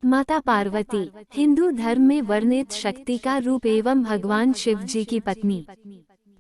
माता पार्वती हिंदू धर्म में वर्णित शक्ति का रूप एवं भगवान शिव जी की पत्नी।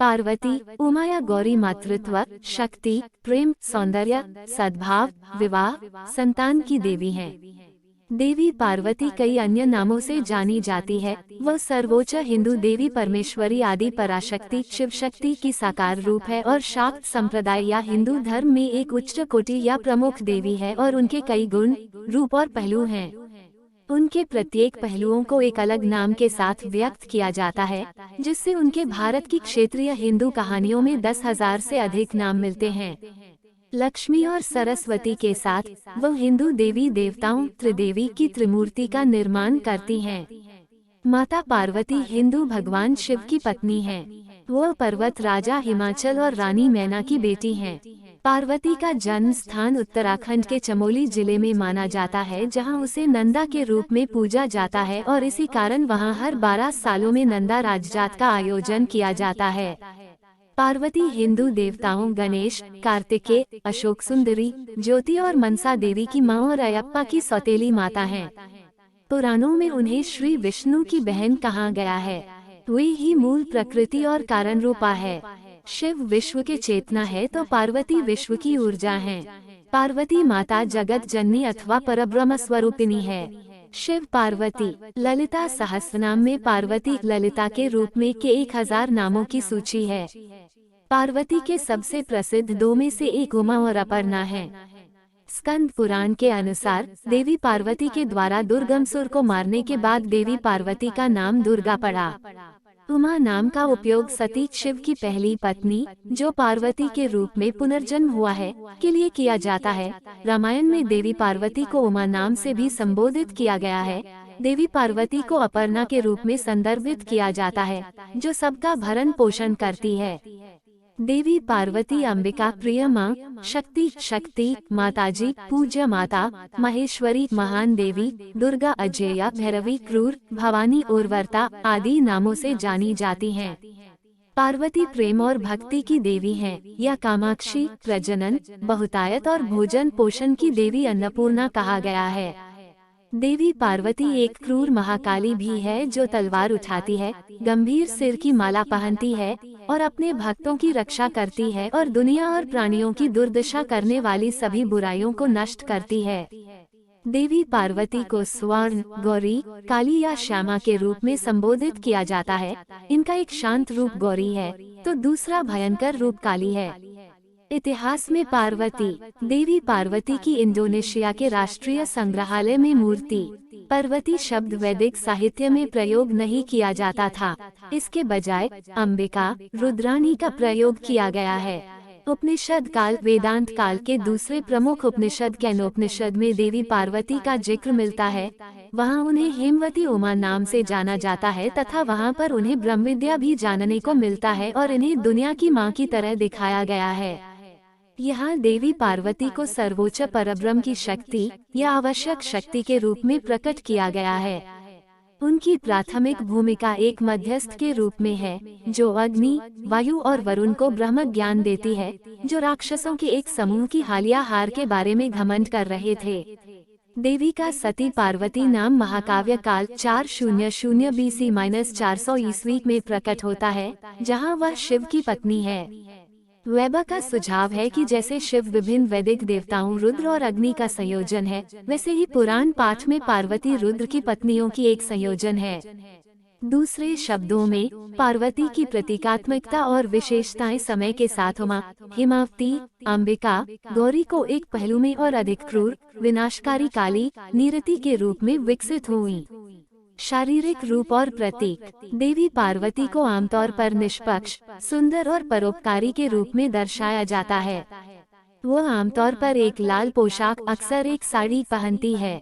पार्वती उमा या गौरी मातृत्व, शक्ति, प्रेम, सौंदर्य, सद्भाव, विवाह, संतान की देवी हैं। देवी पार्वती कई अन्य नामों से जानी जाती है। वह सर्वोच्च हिंदू देवी परमेश्वरी आदि पराशक्ति शिव शक्ति की साकार रूप है और शाक्त संप्रदाय या हिंदू धर्म में एक उच्च कोटि या प्रमुख देवी है और उनके कई गुण, रूप और पहलू हैं। उनके प्रत्येक पहलुओं को एक अलग नाम के साथ व्यक्त किया जाता है, जिससे उनके भारत की क्षेत्रीय हिंदू कहानियों में 10,000 से अधिक नाम मिलते हैं। लक्ष्मी और सरस्वती के साथ वह हिंदू देवी देवताओं त्रिदेवी की त्रिमूर्ति का निर्माण करती हैं। माता पार्वती हिंदू भगवान शिव की पत्नी हैं। वह पर्वत राजा हिमाचल और रानी मैना की बेटी हैं। पार्वती का जन्म स्थान उत्तराखंड के चमोली जिले में माना जाता है, जहां उसे नंदा के रूप में पूजा जाता है और इसी कारण वहां हर 12 सालों में नंदा राजजात का आयोजन किया जाता है। पार्वती हिंदू देवताओं गणेश, कार्तिकेय, अशोक सुंदरी, ज्योति और मनसा देवी की मां और अयप्पा की सौतेली माता हैं। पुराणों में उन्हें श्री विष्णु की बहन कहा गया है। वे ही मूल प्रकृति और कारण रूपा है। शिव विश्व के चेतना है तो पार्वती विश्व की ऊर्जा है। पार्वती माता जगत जननी अथवा परब्रह्म स्वरूपिणी है। शिव पार्वती ललिता सहस्रनाम में पार्वती ललिता के रूप में के 1000 नामों की सूची है। पार्वती के सबसे प्रसिद्ध 2 में से एक उमा और अपर्णा है। स्कंद पुराण के अनुसार देवी पार्वती के द्वारा दुर्गमसुर को मारने के बाद देवी पार्वती का नाम दुर्गा पड़ा। उमा नाम का उपयोग सती शिव की पहली पत्नी, जो पार्वती के रूप में पुनर्जन्म हुआ है, के लिए किया जाता है। रामायण में देवी पार्वती को उमा नाम से भी संबोधित किया गया है। देवी पार्वती को अपर्णा के रूप में संदर्भित किया जाता है, जो सबका भरण पोषण करती है। देवी पार्वती अंबिका प्रिय माँ, शक्ति माताजी, पूज्य माता, महेश्वरी महान देवी, दुर्गा अजेया, भैरवी क्रूर, भवानी उर्वरता आदि नामों से जानी जाती हैं। पार्वती प्रेम और भक्ति की देवी हैं, या कामाक्षी प्रजनन, बहुतायत और भोजन पोषण की देवी अन्नपूर्णा कहा गया है। देवी पार्वती एक क्रूर महाकाली भी है, जो तलवार उठाती है, गंभीर सिर की माला पहनती है और अपने भक्तों की रक्षा करती है और दुनिया और प्राणियों की दुर्दशा करने वाली सभी बुराइयों को नष्ट करती है। देवी पार्वती को स्वर्ण, गौरी, काली या श्यामा के रूप में संबोधित किया जाता है। इनका एक शांत रूप गौरी है तो दूसरा भयंकर रूप काली है। इतिहास में देवी पार्वती की इंडोनेशिया के राष्ट्रीय संग्रहालय में मूर्ति पार्वती शब्द वैदिक साहित्य में प्रयोग नहीं किया जाता था। इसके बजाय अंबिका, रुद्राणी का प्रयोग किया गया है। उपनिषद काल वेदांत काल के दूसरे प्रमुख उपनिषद कैनोपनिषद में देवी पार्वती का जिक्र मिलता है। वहाँ उन्हें हेमवती उमा नाम से जाना जाता है तथा वहाँ पर उन्हें ब्रह्मविद्या भी जानने को मिलता है और इन्हें दुनिया की माँ की तरह दिखाया गया है। यहाँ देवी पार्वती को सर्वोच्च परब्रह्म की शक्ति या आवश्यक शक्ति के रूप में प्रकट किया गया है। उनकी प्राथमिक भूमिका एक मध्यस्थ के रूप में है, जो अग्नि, वायु और वरुण को ब्रह्म ज्ञान देती है, जो राक्षसों के एक समूह की हालिया हार के बारे में घमंड कर रहे थे। देवी का सती पार्वती नाम महाकाव्य काल 400 BC-400 ईस्वी में प्रकट होता है, जहाँ वह शिव की पत्नी है। वेबर का सुझाव है कि जैसे शिव विभिन्न वैदिक देवताओं रुद्र और अग्नि का संयोजन है, वैसे ही पुराण पाठ में पार्वती रुद्र की पत्नियों की एक संयोजन है। दूसरे शब्दों में पार्वती की प्रतीकात्मकता और विशेषताएं समय के साथ उमा, हिमावती, अंबिका, गौरी को एक पहलू में और अधिक क्रूर, विनाशकारी काली, निरति के रूप में विकसित हुई। शारीरिक रूप और प्रतीक देवी पार्वती को आमतौर पर निष्पक्ष, सुंदर और परोपकारी के रूप में दर्शाया जाता है। वह आमतौर पर एक लाल पोशाक, अक्सर एक साड़ी पहनती है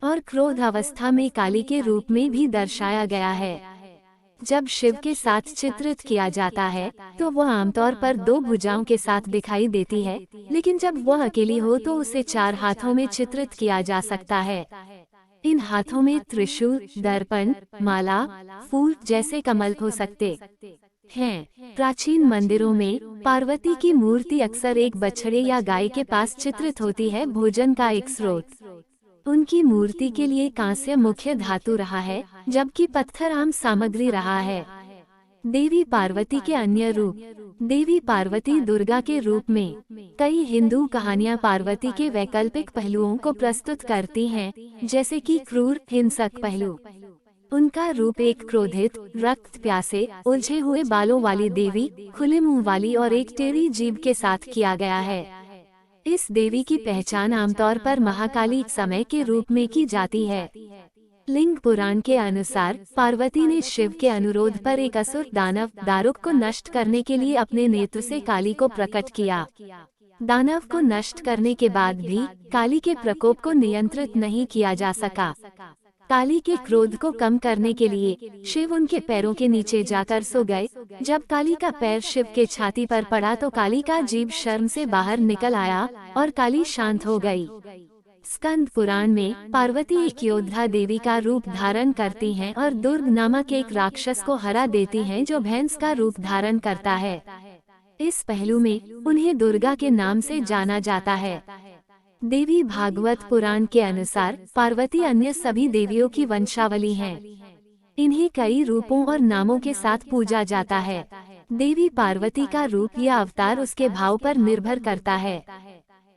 और क्रोध अवस्था में काली के रूप में भी दर्शाया गया है। जब शिव के साथ चित्रित किया जाता है तो वह आमतौर पर 2 भुजाओं के साथ दिखाई देती है, लेकिन जब वह अकेली हो तो उसे 4 हाथों में चित्रित किया जा सकता है। इन हाथों में त्रिशूल, दर्पण, माला, फूल जैसे कमल हो सकते हैं। प्राचीन मंदिरों में पार्वती की मूर्ति अक्सर एक बछड़े या गाय के पास चित्रित होती है, भोजन का एक स्रोत। उनकी मूर्ति के लिए कांस्य मुख्य धातु रहा है, जबकि पत्थर आम सामग्री रहा है। देवी पार्वती के अन्य रूप। देवी पार्वती दुर्गा के रूप में। कई हिंदू कहानियां पार्वती के वैकल्पिक पहलुओं को प्रस्तुत करती हैं, जैसे कि क्रूर, हिंसक पहलू। उनका रूप एक क्रोधित, रक्त प्यासे, उलझे हुए बालों वाली देवी, खुले मुंह वाली और एक टेढ़ी जीभ के साथ किया गया है। इस देवी की पहचान आमतौर पर महाकाली समय के रूप में की जाती है। लिंग पुराण के अनुसार पार्वती ने शिव के अनुरोध पर एक असुर दानव दारुक को नष्ट करने के लिए अपने नेत्र से काली को प्रकट किया। दानव को नष्ट करने के बाद भी काली के प्रकोप को नियंत्रित नहीं किया जा सका। काली के क्रोध को कम करने के लिए शिव उनके पैरों के नीचे जाकर सो गए। जब काली का पैर शिव के छाती पर पड़ा तो काली का जीभ शर्म से बाहर निकल आया और काली शांत हो गई। स्कंद पुराण में पार्वती एक योद्धा देवी का रूप धारण करती हैं और दुर्ग नामक एक राक्षस को हरा देती हैं जो भैंस का रूप धारण करता है। इस पहलू में उन्हें दुर्गा के नाम से जाना जाता है। देवी भागवत पुराण के अनुसार पार्वती अन्य सभी देवियों की वंशावली हैं। इन्हें कई रूपों और नामों के साथ पूजा जाता है। देवी पार्वती का रूप या अवतार उसके भाव पर निर्भर करता है।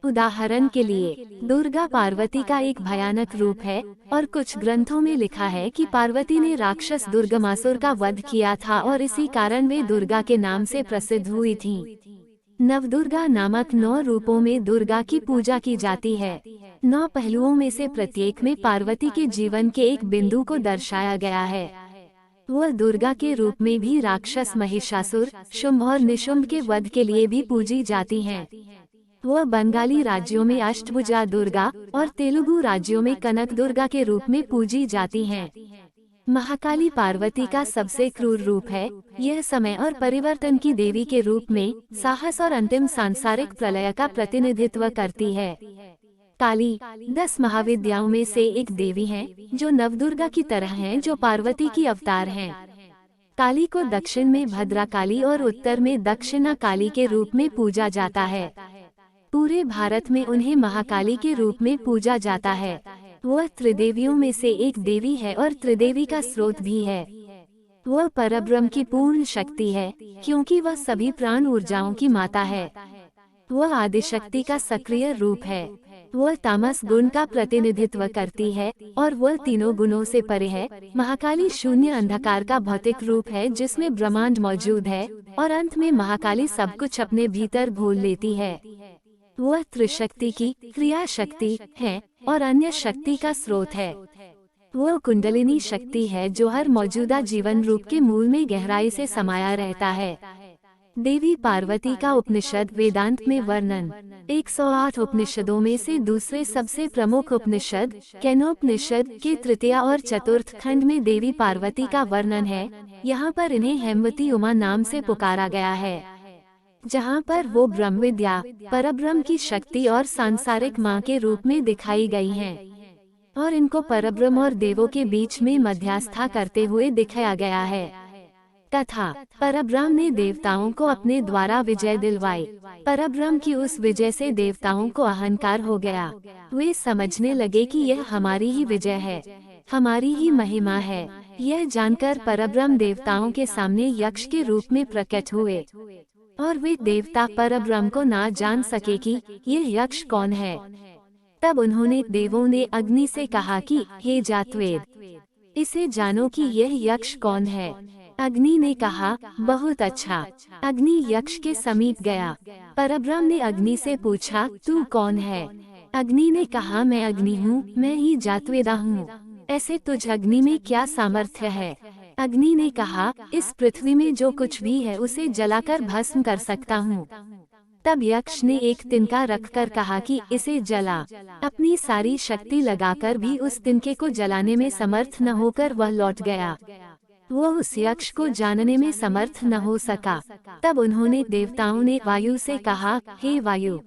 उदाहरण के लिए दुर्गा पार्वती का एक भयानक रूप है और कुछ ग्रंथों में लिखा है कि पार्वती ने राक्षस दुर्गमासुर का वध किया था और इसी कारण वे दुर्गा के नाम से प्रसिद्ध हुई थीं। नवदुर्गा नामक 9 रूपों में दुर्गा की पूजा की जाती है। 9 पहलुओं में से प्रत्येक में पार्वती के जीवन के एक बिंदु को दर्शाया गया है। वह दुर्गा के रूप में भी राक्षस महिषासुर, शुंभ और निशुंभ के वध के लिए भी पूजी जाती हैं। वह बंगाली राज्यों में अष्टभुजा दुर्गा और तेलुगु राज्यों में कनक दुर्गा के रूप में पूजी जाती हैं। महाकाली पार्वती का सबसे क्रूर रूप है। यह समय और परिवर्तन की देवी के रूप में साहस और अंतिम सांसारिक प्रलय का प्रतिनिधित्व करती है। काली 10 महाविद्याओं में से एक देवी है जो नवदुर्गा की तरह हैं, जो पार्वती की अवतार हैं। काली को दक्षिण में भद्राकाली और उत्तर में दक्षिणा काली के रूप में पूजा जाता है। पूरे भारत में उन्हें महाकाली के रूप में पूजा जाता है। वह त्रिदेवियों में से एक देवी है और त्रिदेवी का स्रोत भी है। वह परब्रह्म की पूर्ण शक्ति है, क्योंकि वह सभी प्राण ऊर्जाओं की माता है। वह आदिशक्ति का सक्रिय रूप है। वह तामस गुण का प्रतिनिधित्व करती है और वह तीनों गुणों से परे है। महाकाली शून्य अंधकार का भौतिक रूप है जिसमें ब्रह्मांड मौजूद है और अंत में महाकाली सब कुछ अपने भीतर घोल लेती है। वह त्रिशक्ति की क्रिया शक्ति है और अन्य शक्ति का स्रोत है। वह कुंडलिनी शक्ति है जो हर मौजूदा जीवन रूप के मूल में गहराई से समाया रहता है। देवी पार्वती का उपनिषद वेदांत में वर्णन। 108 उपनिषदों में से दूसरे सबसे प्रमुख उपनिषद केनोपनिषद के तृतीय और चतुर्थ खंड में देवी पार्वती का वर्णन है। यहाँ पर इन्हें हेमवती उमा नाम से पुकारा गया है, जहाँ पर वो ब्रह्म विद्या, परब्रह्म की शक्ति और सांसारिक माँ के रूप में दिखाई गई हैं, और इनको परब्रह्म और देवों के बीच में मध्यस्थता करते हुए दिखाया गया है। कथा। परब्रह्म ने देवताओं को अपने द्वारा विजय दिलवाई। परब्रह्म की उस विजय से देवताओं को अहंकार हो गया। वे समझने लगे कि यह हमारी ही विजय है, हमारी ही महिमा है। यह जानकर परब्रह्म देवताओं के सामने यक्ष के रूप में प्रकट हुए और वे देवता परब्रह्म को ना जान सके कि यह यक्ष कौन है। तब उन्होंने देवों ने अग्नि से कहा कि हे जातवेद, इसे जानो कि यह यक्ष कौन है। अग्नि ने कहा, बहुत अच्छा। अग्नि यक्ष के समीप गया। परब्रह्म ने अग्नि से पूछा, तू कौन है? अग्नि ने कहा, मैं अग्नि हूँ, मैं ही जातवेदा हूँ। ऐसे तुझ अग्नि में क्या सामर्थ्य है? अग्नि ने कहा, इस पृथ्वी में जो कुछ भी है उसे जलाकर भस्म कर सकता हूँ। तब यक्ष ने एक तिनका रखकर कहा कि इसे जला। अपनी सारी शक्ति लगाकर भी उस तिनके को जलाने में समर्थ न होकर वह लौट गया। वह उस यक्ष को जानने में समर्थ न हो सका। तब उन्होंने देवताओं ने वायु से कहा, हे वायु,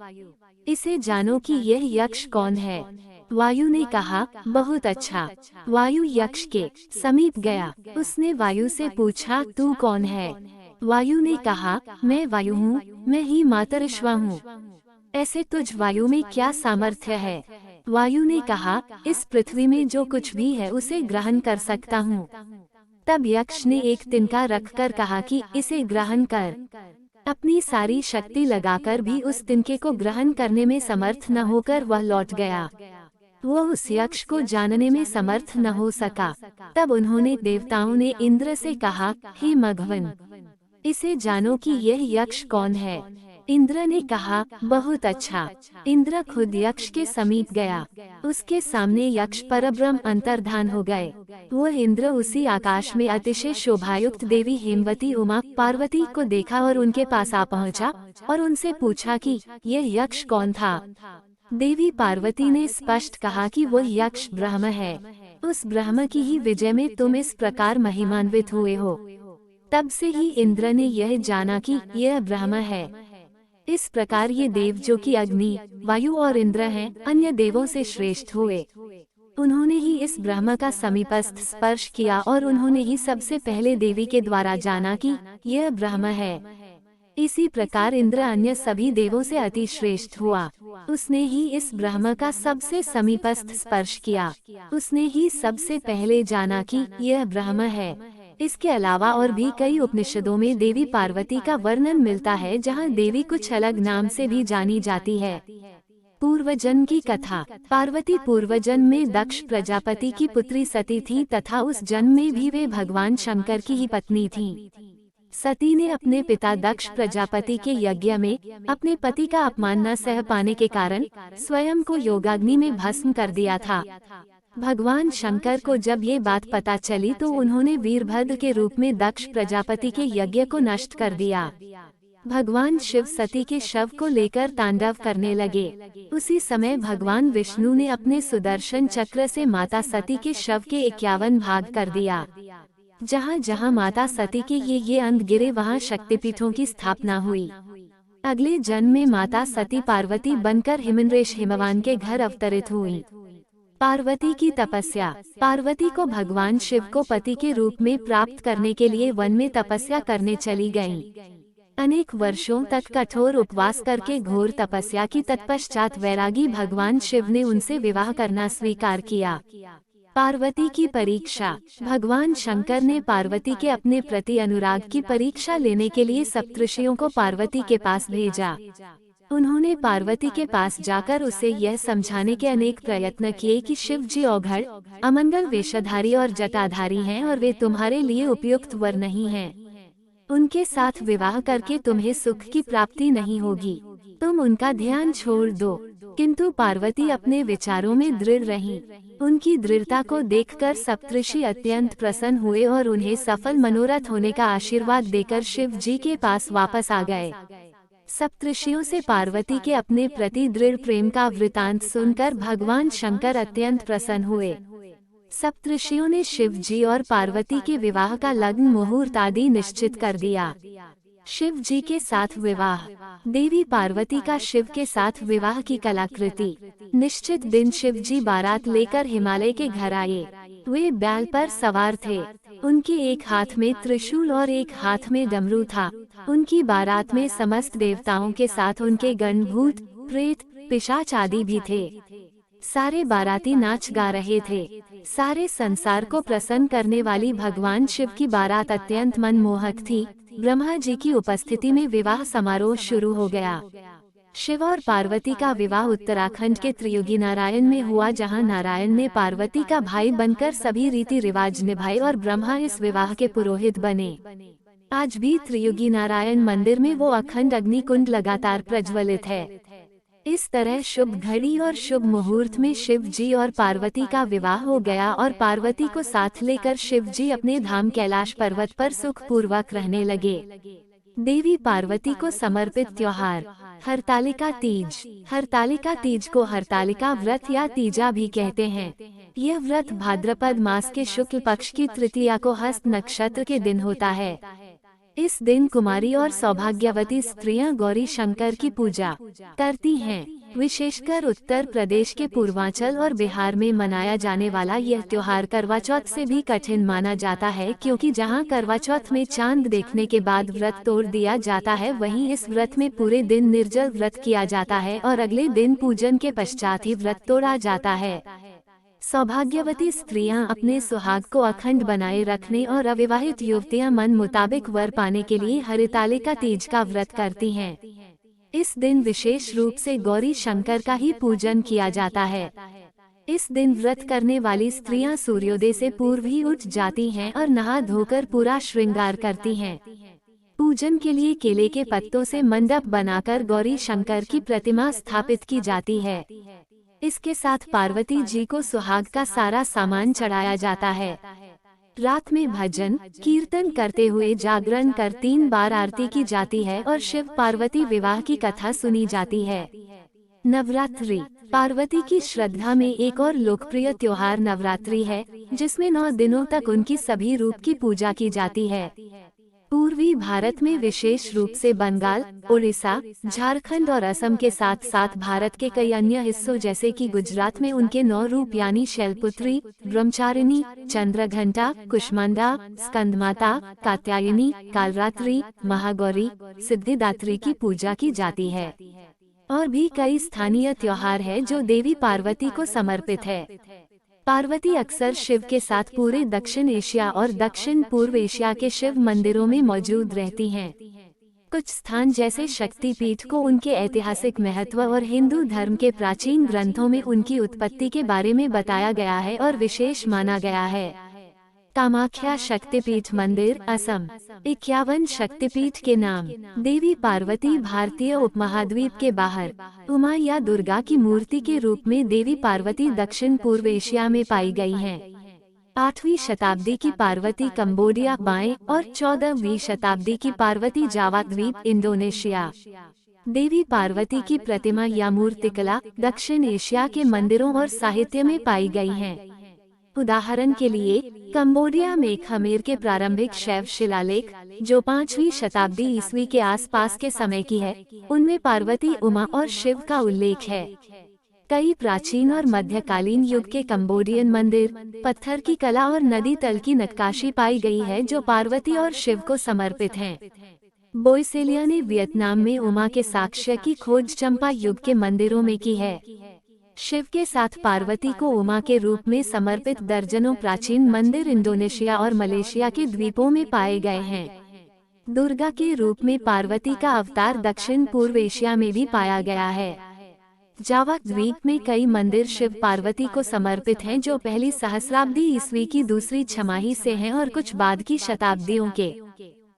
इसे जानो कि यह यक्ष कौन है। वायु ने कहा, बहुत अच्छा। वायु यक्ष के समीप गया। उसने वायु से पूछा, तू कौन है? वायु ने कहा, मैं वायु हूँ, मैं ही मातरिश्वा हूँ। ऐसे तुझ वायु में क्या सामर्थ्य है? वायु ने कहा, इस पृथ्वी में जो कुछ भी है उसे ग्रहण कर सकता हूँ। तब यक्ष ने एक तिनका रखकर कहा कि इसे ग्रहण कर। अपनी सारी शक्ति लगाकर भी उस तिनके को ग्रहण करने में समर्थ न होकर वह लौट गया। वो उस यक्ष को जानने में समर्थ न हो सका। तब उन्होंने देवताओं ने इंद्र से कहा, हे मघवन, इसे जानो कि यह यक्ष कौन है। इंद्र ने कहा, बहुत अच्छा। इंद्र खुद यक्ष के समीप गया। उसके सामने यक्ष परब्रह्म अंतर्धान हो गए। वह इंद्र उसी आकाश में अतिशय शोभायुक्त देवी हेमवती उमा पार्वती को देखा और उनके पास आ पहुंचा और उनसे पूछा कि यह यक्ष कौन था। देवी पार्वती ने स्पष्ट कहा कि वह यक्ष ब्रह्म है। उस ब्रह्म की ही विजय में तुम इस प्रकार महिमान्वित हुए हो। तब से ही इंद्र ने यह जाना कि यह ब्रह्म है। इस प्रकार ये देव जो कि अग्नि, वायु और इंद्र हैं, अन्य देवों से श्रेष्ठ हुए। उन्होंने ही इस ब्रह्म का समीपस्थ स्पर्श किया और उन्होंने ही सबसे पहले देवी के द्वारा जाना कि यह ब्रह्म है। इसी प्रकार इंद्र अन्य सभी देवों से अति श्रेष्ठ हुआ। उसने ही इस ब्रह्म का सबसे समीपस्थ स्पर्श किया। उसने ही सबसे पहले जाना कि यह ब्रह्म है। इसके अलावा और भी कई उपनिषदों में देवी पार्वती का वर्णन मिलता है, जहाँ देवी कुछ अलग नाम से भी जानी जाती है। पूर्वजन्म की कथा। पार्वती पूर्वजन्म में दक्ष प्रजापति की पुत्री सती थी तथा उस जन्म में भी वे भगवान शंकर की ही पत्नी थीं। सती ने अपने पिता दक्ष प्रजापति के यज्ञ में अपने पति का अपमान न सह पाने के कारण स्वयं को योगाग्नि में भस्म कर दिया था। भगवान शंकर को जब ये बात पता चली तो उन्होंने वीरभद्र के रूप में दक्ष प्रजापति के यज्ञ को नष्ट कर दिया। भगवान शिव सती के शव को लेकर तांडव करने लगे। उसी समय भगवान विष्णु ने अपने सुदर्शन चक्र से माता सती के शव के 51 भाग कर दिया। जहाँ जहाँ माता सती के ये अंग गिरे वहाँ शक्तिपीठों की स्थापना हुई। अगले जन्म में माता सती पार्वती बनकर हिमनरेश हिमवान के घर अवतरित हुई। पार्वती की तपस्या। पार्वती को भगवान शिव को पति के रूप में प्राप्त करने के लिए वन में तपस्या करने चली गईं। अनेक वर्षों तक कठोर उपवास करके घोर तपस्या की तत्पश्चात वैरागी भगवान शिव ने उनसे विवाह करना स्वीकार किया। पार्वती की परीक्षा। भगवान शंकर ने पार्वती के अपने प्रति अनुराग की परीक्षा लेने के लिए सप्तऋषियों को पार्वती के पास भेजा। उन्होंने पार्वती के पास जाकर उसे यह समझाने के अनेक प्रयत्न किए कि शिव जी औघड़, अमंगल वेशधारी और जटाधारी हैं और वे तुम्हारे लिए उपयुक्त वर नहीं हैं। उनके साथ विवाह करके तुम्हें सुख की प्राप्ति नहीं होगी। तुम उनका ध्यान छोड़ दो। किंतु पार्वती अपने विचारों में दृढ़ रहीं। उनकी दृढ़ता को देखकर सप्तऋषि अत्यंत प्रसन्न हुए और उन्हें सफल मनोरथ होने का आशीर्वाद देकर शिव जी के पास वापस आ गए। सप्तऋषियों से पार्वती के अपने प्रति दृढ़ प्रेम का वृतांत सुनकर भगवान शंकर अत्यंत प्रसन्न हुए। सप्तऋषियों ने शिव जी और पार्वती के विवाह का लग्न मुहूर्त आदि निश्चित कर दिया। शिव जी के साथ विवाह। देवी पार्वती का शिव के साथ विवाह की कलाकृति। निश्चित दिन शिव जी बारात लेकर हिमालय के घर आए। वे बैल पर सवार थे। उनके एक हाथ में त्रिशूल और एक हाथ में डमरू था। उनकी बारात में समस्त देवताओं के साथ उनके गणभूत, प्रेत, पिशाच आदि भी थे। सारे बाराती नाच गा रहे थे। सारे संसार को प्रसन्न करने वाली भगवान शिव की बारात अत्यंत मनमोहक थी। ब्रह्मा जी की उपस्थिति में विवाह समारोह शुरू हो गया। शिव और पार्वती का विवाह उत्तराखंड के त्रियुगी नारायण में हुआ, जहां नारायण ने पार्वती का भाई बनकर सभी रीति रिवाज निभाए और ब्रह्मा इस विवाह के पुरोहित बने। आज भी त्रियुगी नारायण मंदिर में वो अखंड अग्नि कुंड लगातार प्रज्वलित है। इस तरह शुभ घड़ी और शुभ मुहूर्त में शिव जी और पार्वती का विवाह हो गया और पार्वती को साथ लेकर शिव जी अपने धाम कैलाश पर्वत पर सुख पूर्वक रहने लगे। देवी पार्वती को समर्पित त्योहार। हरतालिका तीज। हरतालिका तीज को हरतालिका व्रत या तीजा भी कहते हैं। यह व्रत भाद्रपद मास के शुक्ल पक्ष की तृतीया को हस्त नक्षत्र के दिन होता है। इस दिन कुमारी और सौभाग्यवती स्त्रियां गौरी शंकर की पूजा करती हैं। विशेषकर उत्तर प्रदेश के पूर्वांचल और बिहार में मनाया जाने वाला यह त्योहार करवा चौथ से भी कठिन माना जाता है, क्योंकि जहां करवा चौथ में चांद देखने के बाद व्रत तोड़ दिया जाता है, वहीं इस व्रत में पूरे दिन निर्जल व्रत किया जाता है और अगले दिन पूजन के पश्चात ही व्रत तोड़ा जाता है। सौभाग्यवती स्त्रियां अपने सुहाग को अखंड बनाए रखने और अविवाहित युवतियां मन मुताबिक वर पाने के लिए हरितालिका तीज का व्रत करती हैं। इस दिन विशेष रूप से गौरी शंकर का ही पूजन किया जाता है। इस दिन व्रत करने वाली स्त्रियां सूर्योदय से पूर्व ही उठ जाती हैं और नहा धोकर पूरा श्रृंगार करती हैं। पूजन के लिए केले के पत्तों से मंडप बनाकर गौरी शंकर की प्रतिमा स्थापित की जाती है। इसके साथ पार्वती जी को सुहाग का सारा सामान चढ़ाया जाता है। रात में भजन कीर्तन करते हुए जागरण कर 3 बार आरती की जाती है और शिव पार्वती विवाह की कथा सुनी जाती है। नवरात्रि पार्वती की श्रद्धा में एक और लोकप्रिय त्योहार नवरात्रि है, जिसमें 9 दिनों तक उनकी सभी रूप की पूजा की जाती है। पूर्वी भारत में विशेष रूप से बंगाल, उड़ीसा, झारखंड और असम के साथ साथ भारत के कई अन्य हिस्सों जैसे कि गुजरात में उनके 9 रूप यानी शैलपुत्री, ब्रह्मचारिणी, चंद्रघंटा, कुष्मांडा, स्कंदमाता, कात्यायनी, कालरात्रि, महागौरी, सिद्धिदात्री की पूजा की जाती है। और भी कई स्थानीय त्योहार है जो देवी पार्वती को समर्पित है। पार्वती अक्सर शिव के साथ पूरे दक्षिण एशिया और दक्षिण पूर्व एशिया के शिव मंदिरों में मौजूद रहती हैं। कुछ स्थान जैसे शक्तिपीठ को उनके ऐतिहासिक महत्व और हिंदू धर्म के प्राचीन ग्रंथों में उनकी उत्पत्ति के बारे में बताया गया है और विशेष माना गया है। कामाख्या शक्तिपीठ मंदिर, असम। 51 शक्तिपीठ के नाम। देवी पार्वती भारतीय उपमहाद्वीप के बाहर उमा या दुर्गा की मूर्ति के रूप में देवी पार्वती दक्षिण पूर्व एशिया में पाई गई हैं। 8वीं शताब्दी की पार्वती कंबोडिया बाएं और 14वीं शताब्दी की पार्वती जावा द्वीप, इंडोनेशिया। देवी पार्वती की प्रतिमा या मूर्तिकला दक्षिण एशिया के मंदिरों और साहित्य में पाई गई हैं। उदाहरण के लिए कंबोडिया में खमेर के प्रारंभिक शैव शिलालेख, जो 5वीं शताब्दी ईस्वी के आसपास के समय की है, उनमें पार्वती, उमा और शिव का उल्लेख है। कई प्राचीन और मध्यकालीन युग के कंबोडियन मंदिर, पत्थर की कला और नदी तल की नक्काशी पाई गई है जो पार्वती और शिव को समर्पित हैं। बोयसेलिया ने वियतनाम में उमा के साक्ष्य की खोज चंपा युग के मंदिरों में की है। शिव के साथ पार्वती को उमा के रूप में समर्पित दर्जनों प्राचीन मंदिर इंडोनेशिया और मलेशिया के द्वीपों में पाए गए हैं। दुर्गा के रूप में पार्वती का अवतार दक्षिण पूर्व एशिया में भी पाया गया है। जावा द्वीप में कई मंदिर शिव पार्वती को समर्पित हैं जो पहली सहस्राब्दी ईस्वी की दूसरी छमाही से हैं और कुछ बाद की शताब्दियों के।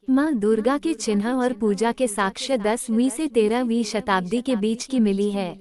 मां दुर्गा के चिन्ह और पूजा के साक्ष्य 10वीं से 13वीं शताब्दी के बीच की मिली है।